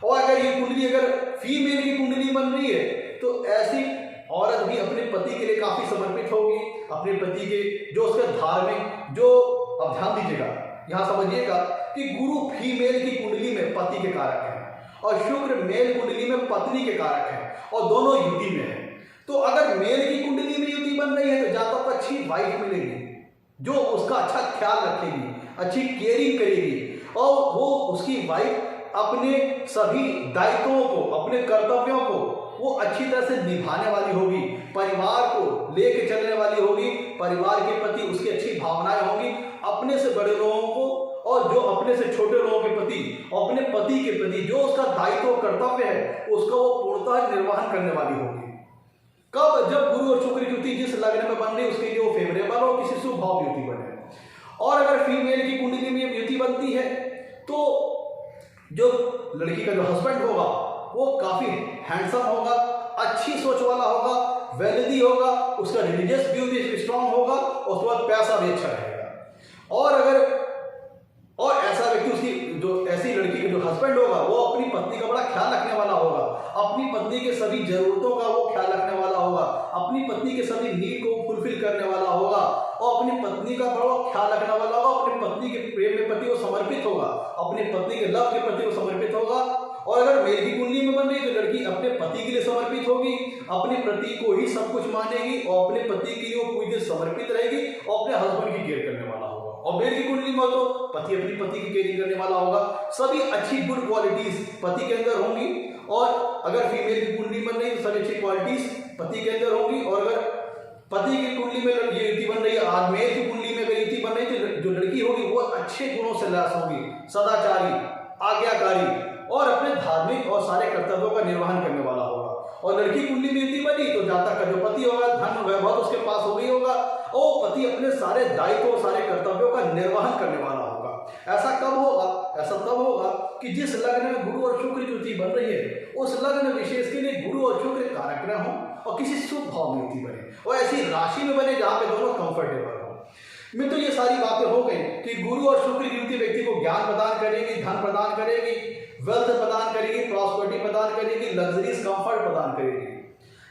और अगर ये कुंडली अगर फीमेल की कुंडली बन रही है तो ऐसी औरत भी अपने पति के लिए काफी समर्पित होगी, अपने पति के जो उसके धार्मिक जो, अब ध्यान दीजिएगा यहां समझिएगा कि गुरु फीमेल की कुंडली में पति के कारक है और शुक्र मेल कुंडली में पत्नी के कारक है और दोनों युति में है। तो अगर मेल की कुंडली में युति बन रही है तो जातक को अच्छी वाइफ मिलेगी जो उसका अच्छा ख्याल रखेगी, अच्छी केयरिंग करेगी, और वो उसकी वाइफ अपने सभी दायित्वों को, अपने कर्तव्यों को वो अच्छी तरह से निभाने वाली होगी, परिवार को लेके चलने वाली होगी, परिवार के प्रति उसकी अच्छी भावनाएं होंगी, अपने से बड़े लोगों को और जो अपने से छोटे लोगों के प्रति और अपने पति के प्रति जो उसका दायित्व कर्तव्य है उसका वो पूर्णतः निर्वहन करने वाली होगी। कब? जब गुरु और शुक्र की युति जिस लग्न में बन रही उसके लिए वो फेवरेबल हो, किसी शुभ भाव युति बने। और अगर फीमेल की कुंडली में युति बनती है तो जो लड़की का जो हस्बैंड होगा वो काफी हैंडसम होगा, अच्छी सोच वाला होगा, वेल्दी होगा, उसका रिलीजियस व्यू भी स्ट्रांग होगा और उसके बाद पैसा भी अच्छा रहेगा। और ऐसा व्यक्ति, उसकी जो ऐसी लड़की का जो हस्बैंड होगा वो अपनी पत्नी का बड़ा ख्याल रखने वाला होगा, अपनी पत्नी के सभी जरूरतों का वो ख्याल रखने वाला होगा, अपनी पत्नी के सभी नीड को फुलफिल करने वाला होगा और अपनी पत्नी का बड़ा ख्याल रखने वाला होगा, अपनी पत्नी के प्रेम के प्रति वो समर्पित होगा, अपनी पत्नी के लव के प्रति वो समर्पित होगा। और अगर मेल की कुंडली में बन रही तो लड़की अपने पति के लिए समर्पित होगी, अपने पति को ही सब कुछ मानेगी और अपने पति के लिए वो पूरी तरह समर्पित रहेगी और अपने हस्बैंड की केयर करने वाला होगा। और बेल की कुंडली में तो पति अपनी पति की केयरिंग करने वाला होगा, सभी अच्छी गुड क्वालिटीज पति के अंदर होंगी। और अगर फीमेल की कुंडली बन रही तो सभी अच्छी क्वालिटीज पति के अंदर होंगी। और अगर पति की कुंडली में ये युति बन रही है, आज मेल की कुंडली में अगर युति बन रही तो जो लड़की होगी वो अच्छे गुणों से लैस होगी, सदाचारी, आज्ञाकारी और अपने धार्मिक और सारे कर्तव्यों का निर्वहन करने वाला होगा। और लड़की कुंडली में युति बनी तो जातक का जो पति होगा, धन वैभव उसके पास हो गई होगा और पति अपने सारे दायित्व और सारे कर्तव्यों का निर्वहन करने वाला होगा। ऐसा कब होगा? ऐसा तब होगा कि जिस लग्न में गुरु और शुक्र की युति बन रही है उस लग्न विशेष के लिए गुरु और शुक्र कारक ग्रह हो और किसी शुभ भाव में युति बने और ऐसी राशि में बने जहां पे दोनों कंफर्टेबल हो। मित्रों, ये सारी बातें हो गई कि गुरु और शुक्र की युति व्यक्ति को ज्ञान प्रदान करेगी, धन प्रदान करेगी, वेल्थ प्रदान करेगी, प्रॉस्पेरिटी प्रदान करेगी, लग्जरीज कंफर्ट प्रदान करेगी।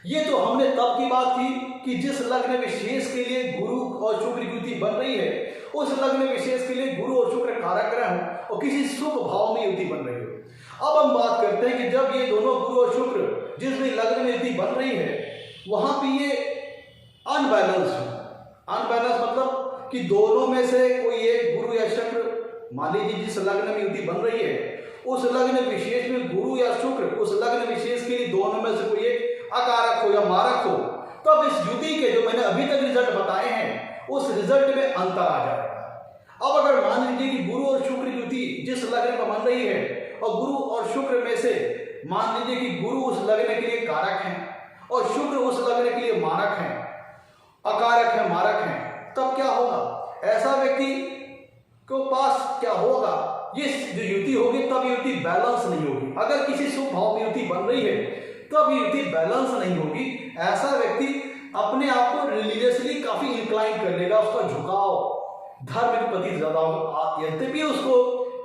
ये तो हमने तब की बात थी कि जिस लग्न विशेष के लिए गुरु और शुक्र की युति बन रही है उस लग्न विशेष के लिए गुरु और शुक्र कारक ग्रह हो और किसी शुभ भाव में युति बन रही हो। अब हम बात करते हैं कि जब ये दोनों गुरु और शुक्र जिस भी लग्न में युति बन रही है वहां पे ये अनबैलेंस हो। अनबैलेंस मतलब कि दोनों में से कोई एक गुरु या शुक्र, मान लीजिए जिस लग्न में युति बन रही है उस लग्न विशेष में गुरु या शुक्र उस लग्न विशेष के लिए दोनों में से कोई एक अकारक हो या मारक हो, तब इस युति के जो मैंने अभी तक रिजल्ट बताए हैं उस रिजल्ट में अंतर आ जाएगा। अब अगर मान लीजिए कि गुरु और शुक्र की युति जिस लग्न में बन रही है और गुरु और शुक्र में से मान लीजिए कि गुरु उस लग्न के लिए कारक है और शुक्र उस लग्न के लिए मारक है, अकारक है, मारक है, तब क्या होगा? ऐसा व्यक्ति के पास क्या होगा? ये जो युति होगी तब युति बैलेंस नहीं होगी। अगर किसी शुभ भाव में युति बन रही है तब युति बैलेंस नहीं होगी। ऐसा व्यक्ति अपने आप को रिलीजियसली काफी इंक्लाइन कर लेगा, उसका झुकाव धर्म के प्रति ज्यादा होगा। यद्यपि उसको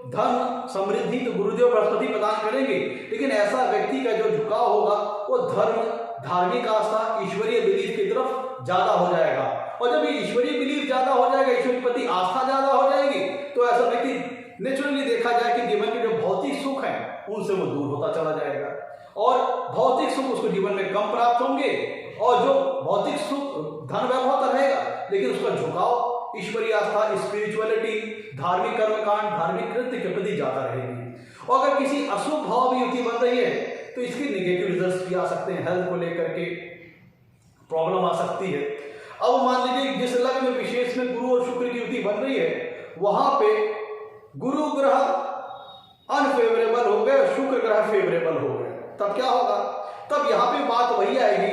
धन समृद्धि तो गुरुदेव बृहस्पति प्रदान करेंगे, लेकिन ऐसा व्यक्ति का जो झुकाव होगा वो धर्म, धार्मिक आस्था, ईश्वरीय बिलीफ की तरफ ज्यादा हो जाएगा। और जब ये ईश्वरीय बिलीफ ज्यादा हो जाएगा, ईश्वर के प्रति आस्था ज्यादा हो जाएगी, तो ऐसा व्यक्ति नेचुरली देखा जाए कि जीवन के जो भौतिक सुख हैं उनसे वो दूर होता चला जाएगा और भौतिक सुख उसको जीवन में कम प्राप्त होंगे और जो भौतिक सुख धन वैभव तो रहेगा लेकिन उसका झुकाव ईश्वरीय आस्था, स्पिरिचुअलिटी, धार्मिक कर्मकांड, धार्मिक कृत्य के प्रति ज्यादा रहेगी। और अगर किसी अशुभ भाव में युति बन रही है तो इसके नेगेटिव रिजल्ट्स भी आ सकते हैं, हेल्थ को लेकर के प्रॉब्लम आ सकती है। अब मान लीजिए जिस लग्न में विशेष में गुरु और शुक्र की युति बन रही है वहां पे गुरु ग्रह अनफेवरेबल हो गए, शुक्र ग्रह फेवरेबल हो गए, तब क्या होगा? तब यहां पे बात वही आएगी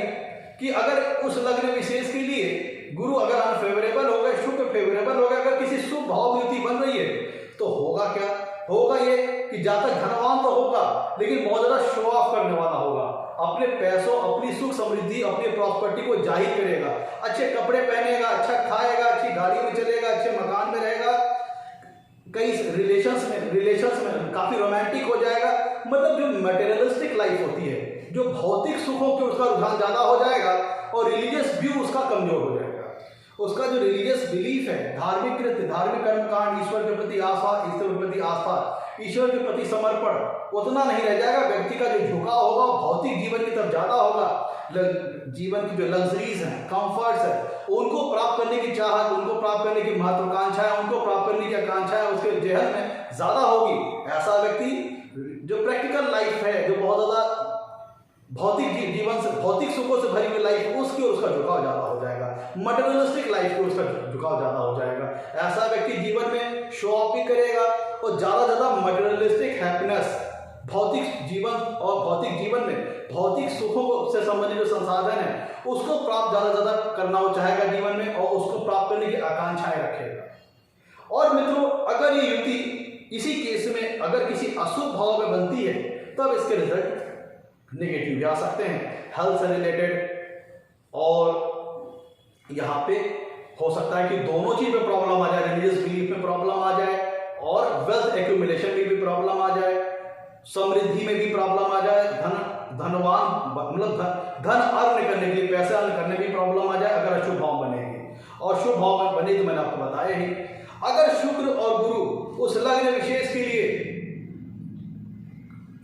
कि अगर उस लग्न विशेष के लिए गुरु अगर अनफेवरेबल हो गए, शुक्र फेवरेबल हो गए, अगर किसी शुभ भाव में युति बन रही है तो होगा क्या? होगा ये कि जातक धनवान तो होगा लेकिन बहुत ज्यादा शो ऑफ करने वाला होगा, अपने पैसों, अपनी सुख समृद्धि, अपनी प्रॉपर्टी को जाहिर करेगा, अच्छे कपड़े पहनेगा, अच्छा खाएगा, अच्छी गाड़ी में चलेगा, अच्छे मकान में रहेगा, कई रिलेशंस में काफी रोमांटिक हो जाएगा। मतलब जो मटेरियलिस्टिक लाइफ होती है, जो भौतिक सुखों के उसका रुझान ज्यादा हो जाएगा और रिलीजियस व्यू उसका कमजोर हो जाएगा। उसका जो रिलीजियस बिलीफ है, धार्मिक कृत्य, धार्मिक कर्मकांड, ईश्वर के प्रति आस्था, ईश्वर के प्रति समर्पण उतना नहीं रह जाएगा। व्यक्ति का जो झुकाव होगा भौतिक जीवन की तरफ ज्यादा होगा। जीवन की जो लग्जरीज हैं, कंफर्ट्स है, उनको प्राप्त करने की चाहत, उनको प्राप्त करने की महत्वाकांक्षा है, उनको प्राप्त करने की आकांक्षा है उसके जहन में ज्यादा होगी। ऐसा व्यक्ति जो प्रैक्टिकल लाइफ है, जो बहुत ज्यादा भौतिक जीवन से, भौतिक सुखों से भरी हुई लाइफ, उसकी उसका झुकाव ज्यादा हो जाएगा। मटेरियलिस्टिक लाइफ को उसका झुकाव ज्यादा हो जाएगा। ऐसा व्यक्ति जीवन में शो ऑफ भी करेगा और ज्यादा मटेरियलिस्टिक हैप्पीनेस, भौतिक जीवन और भौतिक जीवन में भौतिक सुखों से संबंधित जो संसाधन है उसको प्राप्त ज्यादा करना वो चाहेगा जीवन में और उसको प्राप्त करने की आकांक्षाएं रखेगा। और मित्रों, अगर ये युति इसी केस में अगर किसी अशुभ भाव में बनती है तब इसके रिजल्ट नेगेटिव भी आ सकते हैं, हेल्थ से रिलेटेड। और यहाँ पे हो सकता है कि दोनों चीज में प्रॉब्लम आ जाए, रिलीजियस बिलीफ में प्रॉब्लम आ जाए और वेल्थ एक्यूमुलेशन में भी प्रॉब्लम आ जाए, समृद्धि में भी प्रॉब्लम आ जाए, धनवान मतलब धन अर्न करने के लिए, पैसे अर्न करने में भी प्रॉब्लम आ जाए अगर अशुभ भाव बनेगी। और शुभ भाव में बने तो मैंने आपको बताया ही, अगर शुक्र और गुरु उस लग्न विशेष के लिए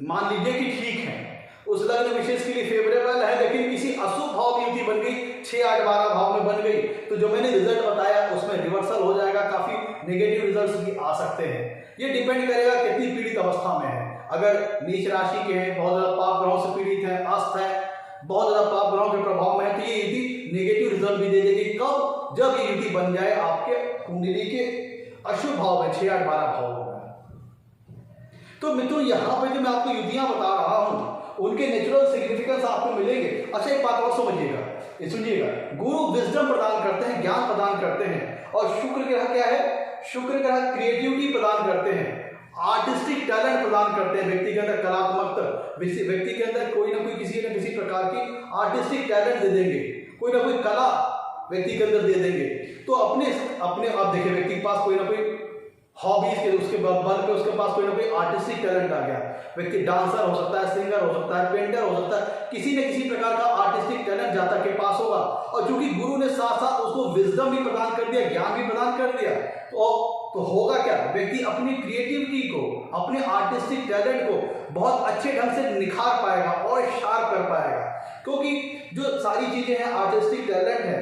मान लीजिए कि ठीक है, उस लग्न विशेष के लिए फेवरेबल है, लेकिन किसी अशुभ भाव की युति बन गई, 6, 8, 12 भाव में बन गई, तो जो मैंने रिजल्ट बताया उसमें रिवर्सल हो जाएगा, काफी नेगेटिव रिजल्ट्स भी आ सकते हैं। ये डिपेंड करेगा कितनी पीड़ित अवस्था में है। अगर नीच राशि के हैं, बहुत ज्यादा पाप ग्रहों से पीड़ित है, अस्त है, बहुत ज्यादा पाप ग्रहों के प्रभाव में है, तो ये युति नेगेटिव रिजल्ट भी दे देगी। कब? जब ये युति बन जाए आपके कुंडली के अशुभ भाव में, 6, 8, 12 भावों में। तो मित्रों यहाँ पे जो मैं आपको युतियां बता रहा हूं उनके नेचुरल सिग्निफिकेंस आपको मिलेंगे। अच्छा एक बात और समझिएगा, ये सुनिएगा, गुरु विजडम प्रदान करते हैं, ज्ञान प्रदान करते हैं, और शुक्र ग्रह क्या है? शुक्र ग्रह क्रिएटिविटी प्रदान करते हैं, आर्टिस्टिक टैलेंट प्रदान करते हैं, व्यक्ति के अंदर कलात्मकता, व्यक्ति के अंदर कोई ना कोई किसी न किसी प्रकार की आर्टिस्टिक टैलेंट दे देंगे, कोई ना कोई कला व्यक्ति के अंदर दे देंगे। तो अपने आप देखिए, व्यक्ति के पास कोई ना कोई हॉबीज के उसके बल पे उसके पास कोई ना कोई आर्टिस्टिक टैलेंट आ गया। व्यक्ति डांसर हो सकता है, सिंगर हो सकता है, पेंटर हो सकता है, किसी न किसी प्रकार का आर्टिस्टिक टैलेंट जातक के पास होगा। और चूंकि गुरु ने साथ साथ उसको विजडम भी प्रदान कर दिया, ज्ञान भी प्रदान कर दिया, तो होगा क्या? व्यक्ति अपनी क्रिएटिविटी को, अपने आर्टिस्टिक टैलेंट को बहुत अच्छे ढंग से निखार पाएगा और शार्प कर पाएगा। क्योंकि जो सारी चीजें हैं, आर्टिस्टिक टैलेंट है,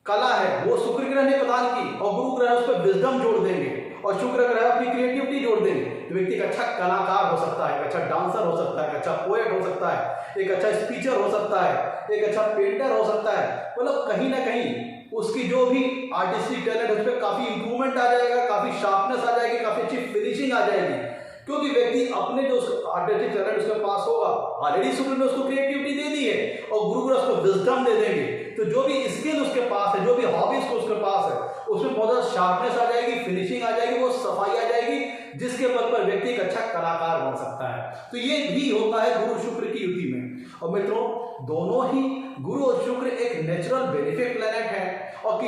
कला है, वो शुक्र ग्रह ने प्रदान की, और गुरु ग्रह उस पर विजडम जोड़ देंगे, और शुक्र ग्रह अपनी क्रिएटिविटी जोड़ देंगे। तो व्यक्ति एक अच्छा कलाकार हो सकता है, एक अच्छा डांसर हो सकता है, एक अच्छा पोएट हो सकता है, एक अच्छा स्पीचर हो सकता है, एक अच्छा पेंटर हो सकता है। मतलब कहीं ना कहीं उसकी जो भी आर्टिस्टिक टैलेंट है उस पर काफी इंप्रूवमेंट आ जाएगा, काफी शार्पनेस आ जाएगी, काफी अच्छी फिनिशिंग आ जाएगी। क्योंकि व्यक्ति अपने जो आर्टिस्टिक टैलेंट उसके पास होगा, ऑलरेडी शुक्र ने उसको क्रिएटिविटी दे दी है, और गुरु ग्रह उसको विजडम दे देंगे। तो जो भी स्किल उसके पास है, जो भी हॉबीज को उसके पास है, उसमें बहुत ज्यादा शार्पनेस आ जाएगी, फिनिशिंग आ जाएगी, वो सफाई आ जाएगी, जिसके बल पर व्यक्ति एक अच्छा कलाकार बन सकता है। तो ये भी होता है गुरु शुक्र की युति में। और मित्रों, दोनों ही गुरु और शुक्र एक नेचुरल बेनिफिट प्लैनेट है, और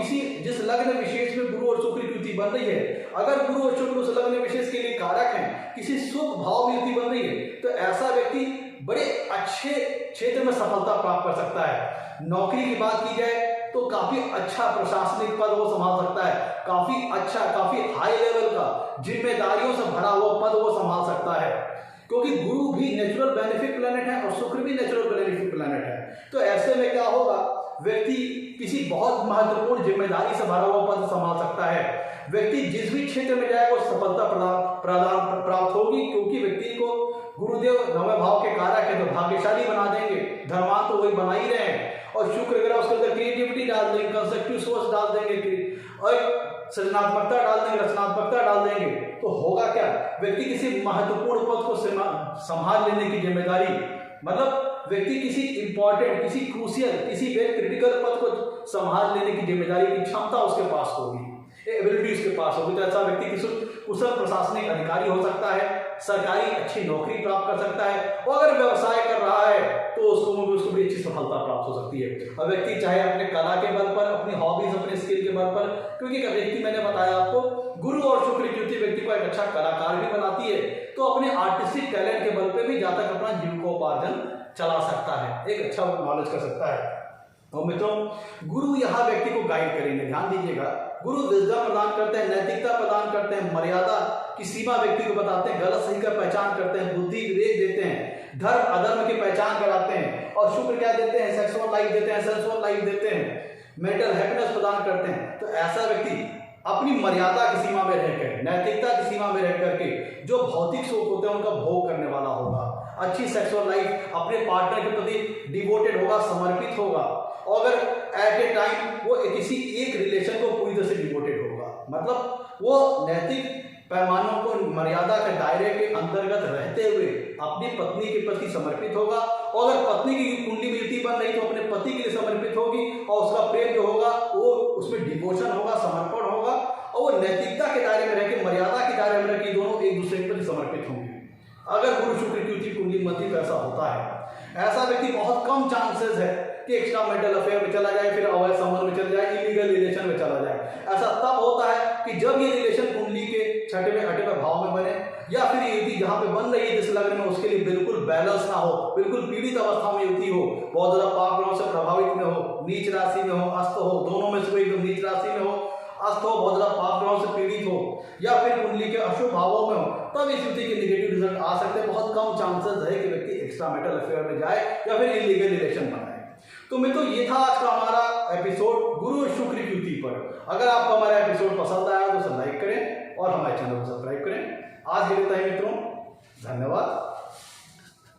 जिस लग्न विशेष में गुरु और शुक्र की युति बन रही है, अगर गुरु और शुक्र उस लग्न विशेष के लिए कारक हैं, किसी शुभ भाव में युति बन रही है, तो ऐसा व्यक्ति बड़े अच्छे क्षेत्र में सफलता प्राप्त कर सकता है। नौकरी की बात की जाए तो काफी अच्छा प्रशासनिक पद वो संभाल सकता है, काफी अच्छा, काफी हाई लेवल का जिम्मेदारियों से भरा हुआ पद वो संभाल सकता है। क्योंकि गुरु भी नेचुरल बेनिफिट प्लैनेट है और शुक्र भी नेचुरल बेनिफिट प्लैनेट है। तो ऐसे में क्या होगा, व्यक्ति किसी बहुत महत्वपूर्ण जिम्मेदारी से भरा हुआ पद संभाल सकता है। व्यक्ति जिस भी क्षेत्र में जाएगा वो सफलता प्राप्त होगी, क्योंकि व्यक्ति को गुरुदेव नवम भाव के कारक है, तो भाग्यशाली बना देंगे। धनवान तो वही बना ही रहे हैं, और शुक्र ग्रह उसके अंदर क्रिएटिविटी डाल देंगे, कंस्ट्रक्टिव सोच डाल देंगे, और सृजनात्मकता डाल देंगे, रचनात्मकता डाल देंगे। तो होगा क्या, व्यक्ति किसी महत्वपूर्ण पद को संभाल लेने की जिम्मेदारी, मतलब व्यक्ति किसी इंपॉर्टेंट, किसी क्रूशियल, किसी वेरी क्रिटिकल पद को संभाल लेने की जिम्मेदारी की क्षमता उसके पास होगी, एबिलिटी उसके पास होगी। तो ऐसा व्यक्ति किसी कुशल प्रशासनिक अधिकारी हो सकता है, सरकारी अच्छी नौकरी प्राप्त कर सकता है, और अगर व्यवसाय कर रहा है तो उसको भी अच्छी सफलता प्राप्त हो सकती है। और व्यक्ति चाहे अपने कला के बल पर, अपनी हॉबीज, अपने स्किल के बल पर, क्योंकि व्यक्ति, मैंने बताया आपको, गुरु और शुक्र की युति व्यक्ति को एक अच्छा कलाकार भी बनाती है, तो अपने आर्टिस्टिक टैलेंट के बल पर भी जहाँ तक अपना जीविकोपार्जन चला सकता है, एक अच्छा नॉलेज कर सकता है। तो मित्रों, गुरु यहाँ व्यक्ति को गाइड करेंगे, ध्यान दीजिएगा। गुरु विजडम प्रदान करते हैं, नैतिकता प्रदान करते हैं, मर्यादा की सीमा व्यक्ति को बताते हैं, गलत सही का पहचान करते हैं, बुद्धि विवेक देते हैं, धर्म अधर्म की पहचान कराते हैं। और शुक्र क्या देते हैं? सेक्सुअल लाइफ देते हैं, सेंसुअल लाइफ देते हैं, मेंटल हैप्पीनेस प्रदान करते हैं। तो ऐसा व्यक्ति अपनी मर्यादा की सीमा में रहकर, नैतिकता की सीमा में रह करके जो भौतिक सुख होते हैं उनका भोग करने वाला होगा। अच्छी सेक्सुअल लाइफ, अपने पार्टनर के प्रति डिवोटेड होगा, समर्पित होगा, और अगर एट ए टाइम वो किसी एक रिलेशन को पूरी तरह से डिवोटेड होगा, मतलब वो नैतिक पैमानों को, मर्यादा के दायरे के अंतर्गत रहते हुए अपनी पत्नी के प्रति समर्पित होगा। और अगर पत्नी की कुंडली में युति बन रही तो अपने पति के लिए समर्पित होगी, और उसका प्रेम जो होगा वो उसमें डिवोशन होगा, समर्पण होगा, और वो नैतिकता के दायरे में रहकर, मर्यादा के दायरे में रहकर दोनों एक दूसरे के प्रति समर्पित होंगे। अगर गुरु शुक्र की युति कुंडली मत तो ऐसा होता है। ऐसा व्यक्ति बहुत कम चांसेस है कि एक्स्ट्रा मैरिटल अफेयर में चला जाए, फिर अवैध संबंध में चला जाए, इलीगल रिलेशन में चला जाए। ऐसा तब होता है कि जब ये रिलेशन कुंडली के छठवें आठवें भाव में बने, या फिर ये युति जहां पे बन रही है जिस लग्न में, उसके लिए बिल्कुल बैलेंस ना हो, बिल्कुल पीड़ित अवस्था में युति हो, बहुत ज्यादा पाप ग्रहों से प्रभावित में हो, नीच राशि में हो, अस्त हो, दोनों में से एकदम नीच राशि में हो, अस्त हो, बहुत ज्यादा पाप ग्रहों से पीड़ित हो, या फिर कुंडली के अशुभ भावों में हो, तब इस युति के नेगेटिव रिजल्ट आ सकते हैं। बहुत कम चांसेस है कि व्यक्ति एक्स्ट्रा मैरिटल अफेयर में जाए या फिर इलीगल रिलेशन बनाए। तो मित्रों ये था आज का हमारा एपिसोड गुरु और शुक्र की युति पर। अगर आपको हमारा एपिसोड पसंद आया तो उसे लाइक करें और हमारे चैनल को सब्सक्राइब करें। आज के लिए इतना ही मित्रों, धन्यवाद।